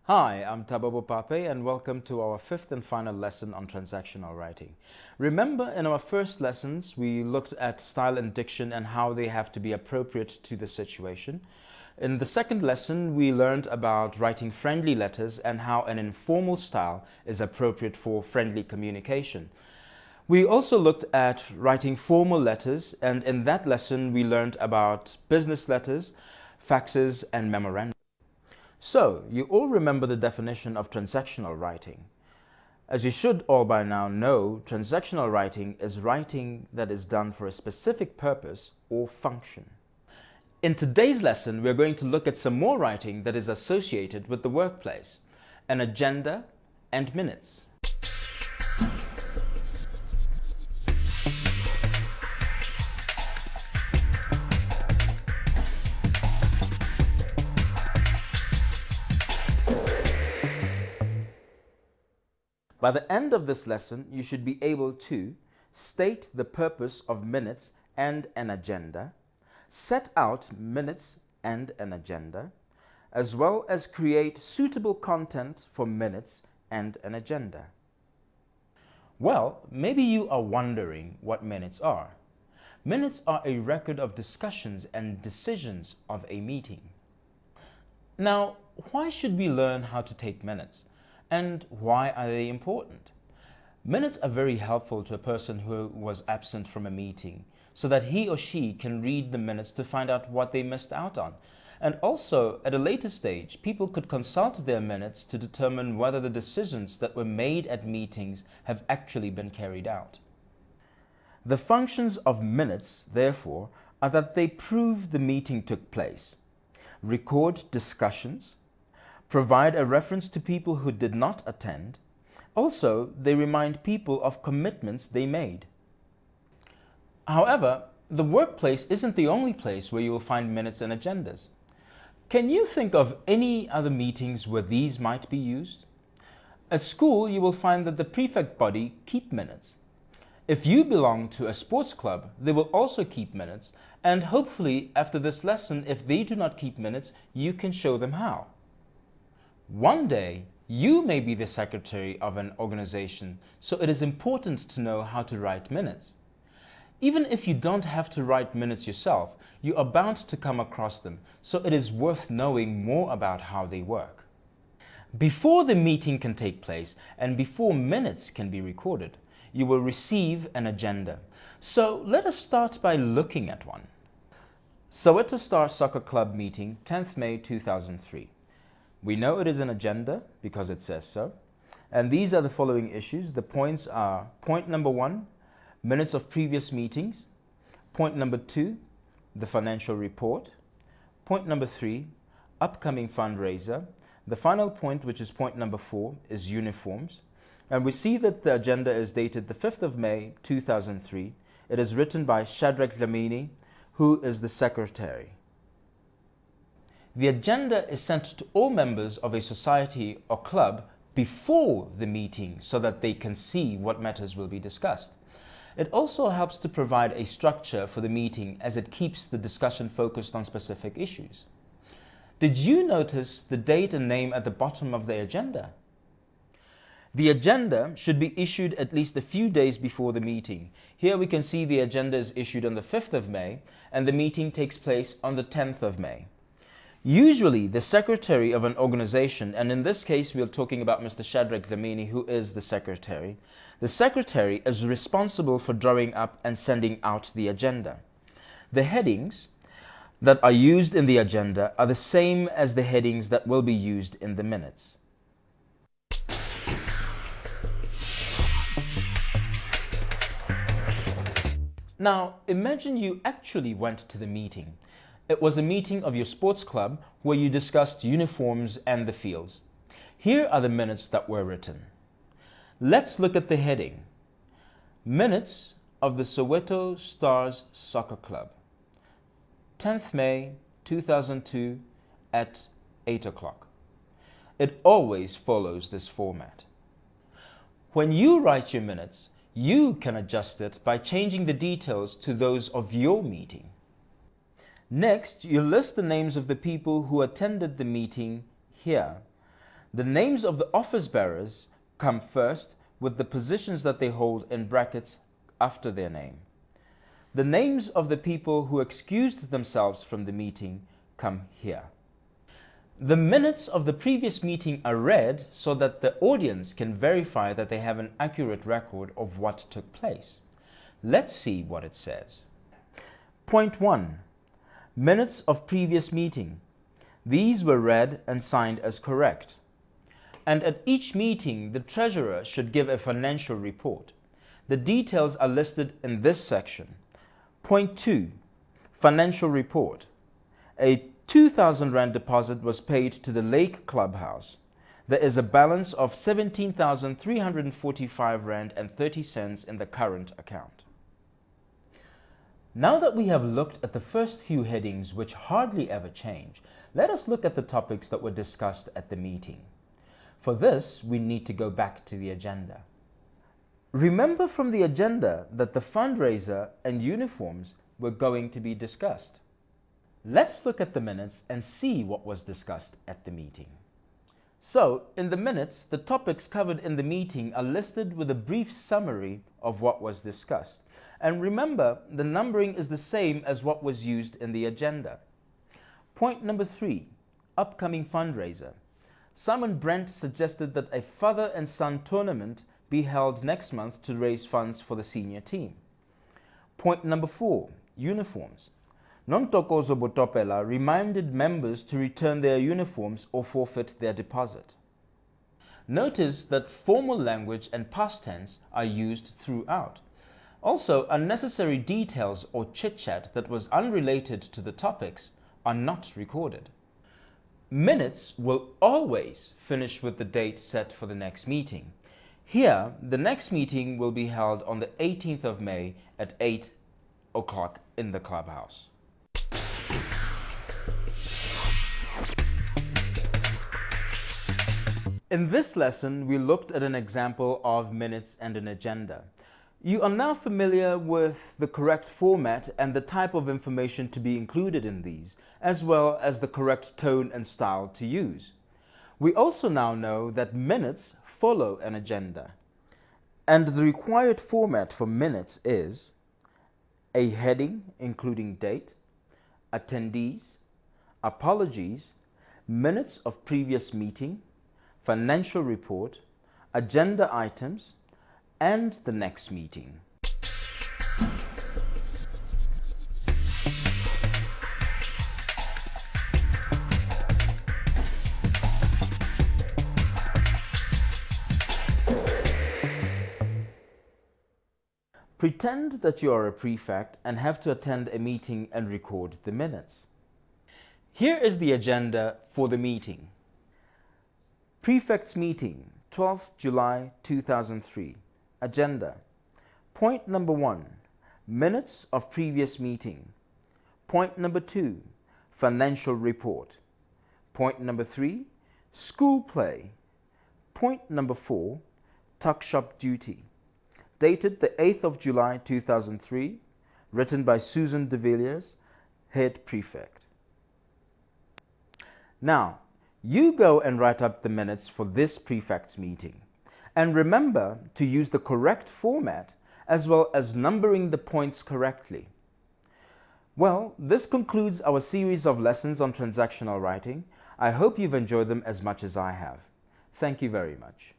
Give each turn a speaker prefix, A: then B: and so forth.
A: Hi, I'm Tabobo Pape and welcome to our fifth and final lesson on transactional writing. Remember, in our first lessons, we looked at style and diction and how they have to be appropriate to the situation. In the second lesson, we learned about writing friendly letters and how an informal style is appropriate for friendly communication. We also looked at writing formal letters, and in that lesson, we learned about business letters, faxes, and memoranda. So, you all remember the definition of transactional writing. As you should all by now know, transactional writing is writing that is done for a specific purpose or function. In today's lesson, we're going to look at some more writing that is associated with the workplace, an agenda and minutes. By the end of this lesson, you should be able to state the purpose of minutes and an agenda, set out minutes and an agenda, as well as create suitable content for minutes and an agenda. Well, maybe you are wondering what minutes are. Minutes are a record of discussions and decisions of a meeting. Now, why should we learn how to take minutes? And why are they important? Minutes are very helpful to a person who was absent from a meeting, so that he or she can read the minutes to find out what they missed out on. And also, at a later stage, people could consult their minutes to determine whether the decisions that were made at meetings have actually been carried out. The functions of minutes, therefore, are that they prove the meeting took place, record discussions, provide a reference to people who did not attend. Also, they remind people of commitments they made. However, the workplace isn't the only place where you will find minutes and agendas. Can you think of any other meetings where these might be used? At school, you will find that the prefect body keep minutes. If you belong to a sports club, they will also keep minutes, and hopefully after this lesson, if they do not keep minutes, you can show them how. One day, you may be the secretary of an organization, so it is important to know how to write minutes. Even if you don't have to write minutes yourself, you are bound to come across them, so it is worth knowing more about how they work. Before the meeting can take place and before minutes can be recorded, you will receive an agenda. So let us start by looking at one. Soweto Star Soccer Club meeting, 10th May 2003. We know it is an agenda because it says so. And these are the following issues. The points are point number 1, minutes of previous meetings. Point number 2, the financial report. Point number 3, upcoming fundraiser. The final point, which is point number 4, is uniforms. And we see that the agenda is dated the 5th of May 2003. It is written by Shadrach Dlamini, who is the secretary. The agenda is sent to all members of a society or club before the meeting so that they can see what matters will be discussed. It also helps to provide a structure for the meeting as it keeps the discussion focused on specific issues. Did you notice the date and name at the bottom of the agenda? The agenda should be issued at least a few days before the meeting. Here we can see the agenda is issued on the 5th of May and the meeting takes place on the 10th of May. Usually, the secretary of an organization, and in this case we are talking about Mr. Shadrach Dlamini, who is the secretary is responsible for drawing up and sending out the agenda. The headings that are used in the agenda are the same as the headings that will be used in the minutes. Now, imagine you actually went to the meeting. It was a meeting of your sports club where you discussed uniforms and the fields. Here are the minutes that were written. Let's look at the heading. Minutes of the Soweto Stars Soccer Club. 10th May 2002 at 8 o'clock. It always follows this format. When you write your minutes, you can adjust it by changing the details to those of your meeting. Next, you list the names of the people who attended the meeting here. The names of the office bearers come first, with the positions that they hold in brackets after their name. The names of the people who excused themselves from the meeting come here. The minutes of the previous meeting are read so that the audience can verify that they have an accurate record of what took place. Let's see what it says. Point 1. Minutes of previous meeting. These were read and signed as correct. And at each meeting, the treasurer should give a financial report. The details are listed in this section. Point 2. Financial report. A 2,000 Rand deposit was paid to the Lake Clubhouse. There is a balance of 17,345 Rand and 30 cents in the current account. Now that we have looked at the first few headings, which hardly ever change, let us look at the topics that were discussed at the meeting. For this, we need to go back to the agenda. Remember from the agenda that the fundraiser and uniforms were going to be discussed. Let's look at the minutes and see what was discussed at the meeting. So, in the minutes, the topics covered in the meeting are listed with a brief summary of what was discussed. And remember, the numbering is the same as what was used in the agenda. Point number 3, upcoming fundraiser. Simon Brent suggested that a father and son tournament be held next month to raise funds for the senior team. Point number 4, uniforms. Nontokozo Botopela reminded members to return their uniforms or forfeit their deposit. Notice that formal language and past tense are used throughout. Also, unnecessary details or chit-chat that was unrelated to the topics are not recorded. Minutes will always finish with the date set for the next meeting. Here, the next meeting will be held on the 18th of May at 8 o'clock in the clubhouse. In this lesson, we looked at an example of minutes and an agenda. You are now familiar with the correct format and the type of information to be included in these, as well as the correct tone and style to use. We also now know that minutes follow an agenda. And the required format for minutes is a heading including date, attendees, apologies, minutes of previous meeting, financial report, agenda items, and the next meeting. Pretend that you are a prefect and have to attend a meeting and record the minutes. Here is the agenda for the meeting. Prefects meeting, 12th July 2003. Agenda. Point number 1, minutes of previous meeting. Point number 2, financial report. Point number 3, school play. Point number 4, tuck shop duty. Dated the 8th of July 2003, written by Susan de Villiers, head prefect. Now, you go and write up the minutes for this prefect's meeting. And remember to use the correct format as well as numbering the points correctly. Well, this concludes our series of lessons on transactional writing. I hope you've enjoyed them as much as I have. Thank you very much.